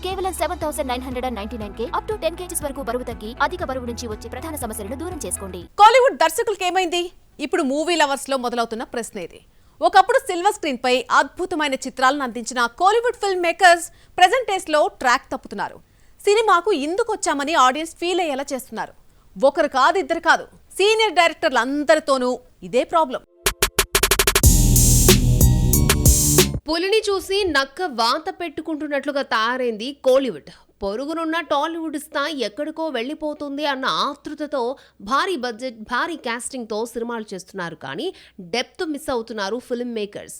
కేవలం 7,999 up to 10 kgs వరకు బరువు తగ్గి అధిక బరువు నుంచి వచ్చే ప్రధాన సమస్యలను దూరం చేసుకోండి. కోలీవుడ్ దర్శకులకు ఏమైంది? ఇప్పుడు మూవీ లవర్స్ లో మొదలవుతున్న ప్రశ్న ఇది. ఒకప్పుడు సిల్వర్ స్క్రీన్ పై అద్భుతమైన చిత్రాలను అందించిన Kollywood film makers present days లో ట్రాక్ తప్పుతున్నారు. సినిమాకు ఇందుకు వచ్చామని ఆడియన్స్ ఫీల్ అయ్యేలా చేస్తున్నారు. ఒకరు కాదు, ఇద్దరు కాదు, సీనియర్ డైరెక్టర్లు అందరితోనూ ఇదే ప్రాబ్లం. పులిని చూసి నక్క వాత పెట్టుకుంటున్నట్లుగా తయారైంది కోలీవుడ్. పొరుగునున్న టాలీవుడ్ స్థాయి ఎక్కడికో వెళ్లిపోతుంది అన్న ఆతృతతో భారీ బడ్జెట్, భారీ కాస్టింగ్తో సినిమాలు చేస్తున్నారు. కానీ డెప్త్ మిస్ అవుతున్నారు ఫిల్మ్ మేకర్స్.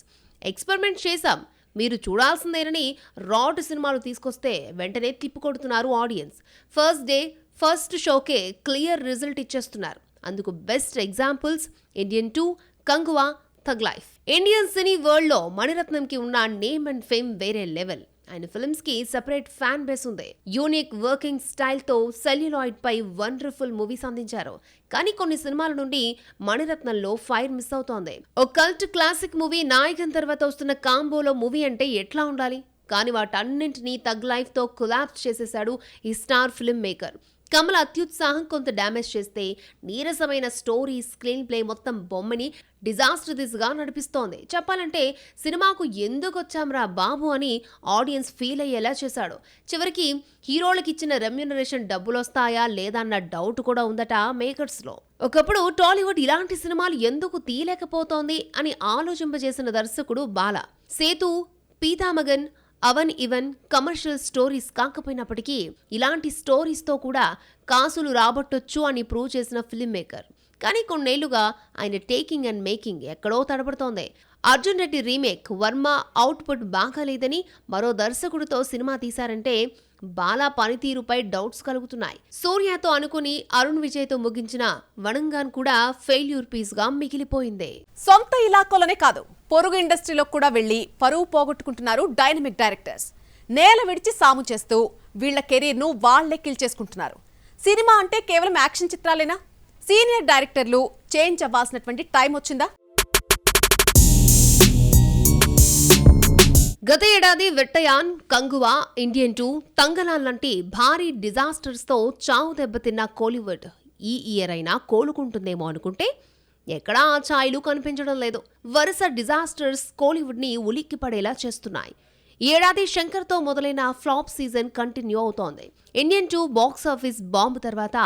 ఎక్స్పెరిమెంట్ చేశాం, మీరు చూడాల్సిందేనని రాడ్ సినిమాలు తీసుకొస్తే వెంటనే తిప్పికొడుతున్నారు ఆడియన్స్. ఫస్ట్ డే ఫస్ట్ షోకే క్లియర్ రిజల్ట్ ఇచ్చేస్తున్నారు. అందుకు best examples Indian 2, Kanguva, Thug Life. Indian cine world లో మణిరత్నంకి ఉన్న నేమ్ అండ్ ఫేమ్ వేరే లెవెల్. ఆయన ఫిల్మ్స్ కి సెపరేట్ ఫ్యాన్ బేస్ ఉంది. యూనిక్ వర్కింగ్ స్టైల్ తో సెల్యులాయిడ్ పై వండర్ఫుల్ మూవీస్ అందించారు. కానీ కొన్ని సినిమాల నుండి మణిరత్నంలో ఫైర్ మిస్ అవుతోంది. ఓ కల్ట్ క్లాసిక్ మూవీ నాయకన్ తర్వాత వస్తున్న కాంబోలో మూవీ అంటే ఎట్లా ఉండాలి? కానీ వాటన్నింటినీ థగ్ లైఫ్ తో కొలాప్స్ చేసేశాడు ఈ స్టార్ ఫిల్మ్ మేకర్. కమల్ అత్యుత్సాహం కొంత డ్యామేజ్ చేస్తే నీరసమైన స్టోరీ, స్క్రీన్ ప్లే మొత్తం బొమ్మని డిజాస్టర్ దిశగా నడిపిస్తోంది. చెప్పాలంటే సినిమాకు ఎందుకు వచ్చాంరా బాబు అని ఆడియన్స్ ఫీల్ అయ్యేలా చేశాడు. చివరికి హీరోలకు ఇచ్చిన రెమ్యూనరేషన్ డబ్బులొస్తాయా లేదా అన్న డౌట్ కూడా ఉందట మేకర్స్లో. ఒకప్పుడు టాలీవుడ్ ఇలాంటి సినిమాలు ఎందుకు తీయలేకపోతోంది అని ఆలోచింపజేసిన దర్శకుడు బాల. సేతు, పీతామగన్, అవన్ ఇవన్ కమర్షియల్ స్టోరీస్ కాకపోయినప్పటికీ ఇలాంటి స్టోరీస్తో కూడా కాసులు రాబట్టొచ్చు అని ప్రూవ్ చేసిన ఫిల్మ్ మేకర్. కానీ కొన్నేళ్లుగా ఆయన టేకింగ్ అండ్ మేకింగ్ ఎక్కడో తడబడుతోంది. అర్జున్ రెడ్డి రీమేక్ వర్మ అవుట్పుట్ బాగాలేదని మరో దర్శకుడితో సినిమా తీశారంటే బాలా పనితీరుపై డౌట్స్ కలుగుతున్నాయి. సూర్యతో అనుకుని అరుణ్ విజయ్తో ముగించిన వణంగాన్ కూడా ఫెయిల్యూర్ పీస్ గా మిగిలిపోయింది. సొంత ఇలాకాలోనే కాదు, పొరుగు ఇండస్ట్రీలో కూడా వెళ్లి పరువు పోగొట్టుకుంటున్నారు డైనమిక్ డైరెక్టర్స్. నేల విడిచి సాము చేస్తూ వీళ్ల కెరీర్ ను వాళ్లే కిల్ చేసుకుంటున్నారు. సినిమా అంటే కేవలం యాక్షన్ చిత్రాలేనా? సీనియర్ డైరెక్టర్లు చేంజ్ అవ్వాల్సినటువంటి టైం వచ్చిందా? గత ఏడాది వెట్టయాన్, కంగువా, ఇండియన్ 2, తంగలాన్ లాంటి భారీ డిజాస్టర్స్తో చావు దెబ్బతిన్న కోలీవుడ్ ఈ ఇయర్ అయినా కోలుకుంటుందేమో అనుకుంటే ఎక్కడా ఆ ఛాయలు కనిపించడం లేదు. వరుస డిజాస్టర్స్ కోలీవుడ్ని ఉలిక్కి పడేలా చేస్తున్నాయి. ఈ ఏడాది శంకర్తో మొదలైన ఫ్లాప్ సీజన్ కంటిన్యూ అవుతోంది. ఇండియన్ 2 బాక్సాఫీస్ బాంబు తర్వాత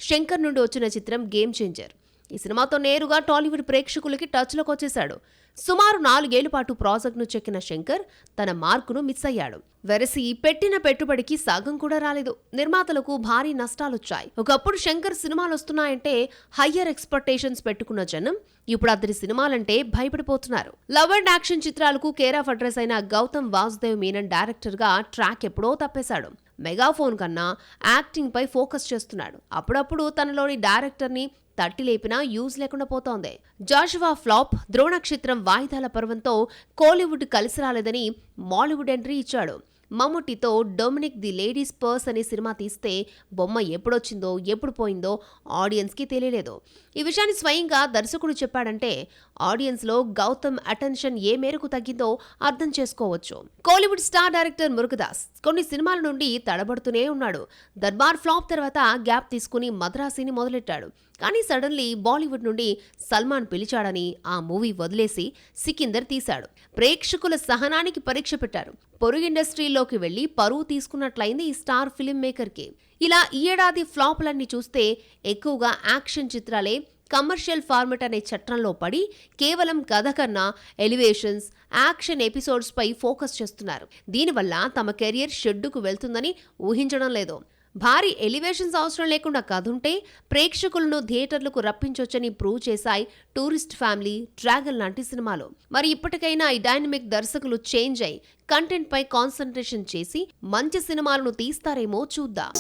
శంకర్ నుండి వచ్చిన చిత్రం గేమ్ చేంజర్. ఈ సినిమాతో నేరుగా టాలీవుడ్ ప్రేక్షకులకి టచ్లోకి వచ్చేశాడు. సుమారు 4 ఏళ్ల పాటు ప్రాజెక్ట్ను చెక్కిన శంకర్ తన మార్కును మిస్ అయ్యాడు. వెరసి పెట్టిన పెట్టుబడికి సగం కూడా రాలేదు. నిర్మాతలకు భారీ నష్టాలొచ్చాయి. ఒకప్పుడు శంకర్ సినిమాలు వస్తున్నాయంటే హయ్యర్ ఎక్స్పెక్టేషన్స్ పెట్టుకున్న జనం ఇప్పుడు అతని సినిమాలంటే భయపడిపోతున్నారు. లవ్ అండ్ యాక్షన్ చిత్రాలకు కేర్ ఆఫ్ అడ్రస్ అయిన గౌతమ్ వాసుదేవ్ మీనన్ డైరెక్టర్ గా ట్రాక్ ఎప్పుడో తప్పేశాడు. మెగాఫోన్ కన్నా యాక్టింగ్ పై ఫోకస్ చేస్తున్నాడు. అప్పుడప్పుడు తనలోని డైరెక్టర్ని తట్టి లేపినా యూజ్ లేకుండా పోతోంది. జాషువా ఫ్లాప్, ద్రోణక్షిత్రం వాయిదాల పర్వంతో కోలీవుడ్ కలిసి రాలేదని మాలీవుడ్ ఎంట్రీ ఇచ్చాడు. మమ్ముట్టితో డొమినిక్ ది లేడీస్ పర్స్ అనే సినిమా తీస్తే బొమ్మ ఎప్పుడొచ్చిందో ఎప్పుడు పోయిందో ఆడియన్స్కి తెలియలేదు. ఈ విషయాన్ని స్వయంగా దర్శకుడు చెప్పాడంటే ఆడియన్స్లో గౌతమ్ అటెన్షన్ ఏ మేరకు తగ్గిందో అర్థం చేసుకోవచ్చు. కోలీవుడ్ స్టార్ డైరెక్టర్ మురుగదాస్ కొన్ని సినిమాల నుండి తడబడుతూనే ఉన్నాడు. దర్బార్ ఫ్లాప్ తర్వాత గ్యాప్ తీసుకుని మద్రాసీని మొదలెట్టాడు. కానీ సడన్లీ బాలీవుడ్ నుండి సల్మాన్ పిలిచాడని ఆ మూవీ వదిలేసి సికిందర్ తీశాడు. ప్రేక్షకుల సహనానికి పరీక్ష పెట్టారు. పొరుగు ఇండస్ట్రీలోకి వెళ్లి పరువు తీసుకున్నట్లయింది ఈ స్టార్ ఫిల్మ్ మేకర్కి. ఇలా ఈ ఏడాది ఫ్లాప్లన్నీ చూస్తే ఎక్కువగా యాక్షన్ చిత్రాలే కమర్షియల్ ఫార్మెట్ అనే చట్రంలో పడి కేవలం కథ కన్నా ఎలివేషన్స్, యాక్షన్ ఎపిసోడ్స్ పై ఫోకస్ చేస్తున్నారు. దీనివల్ల తమ కెరియర్ షెడ్డుకు వెళ్తుందని ఊహించడం లేదు. భారీ ఎలివేషన్స్ అవసరం లేకుండా కథ ఉంటే ప్రేక్షకులను థియేటర్లకు రప్పించొచ్చని ప్రూవ్ చేశాయి టూరిస్ట్ ఫ్యామిలీ, డ్రాగన్ లాంటి సినిమాలు. మరి ఇప్పటికైనా ఈ డైనమిక్ దర్శకులు చేంజ్ అయి కంటెంట్ పై కాన్సంట్రేషన్ చేసి మంచి సినిమాలను తీస్తారేమో చూద్దాం.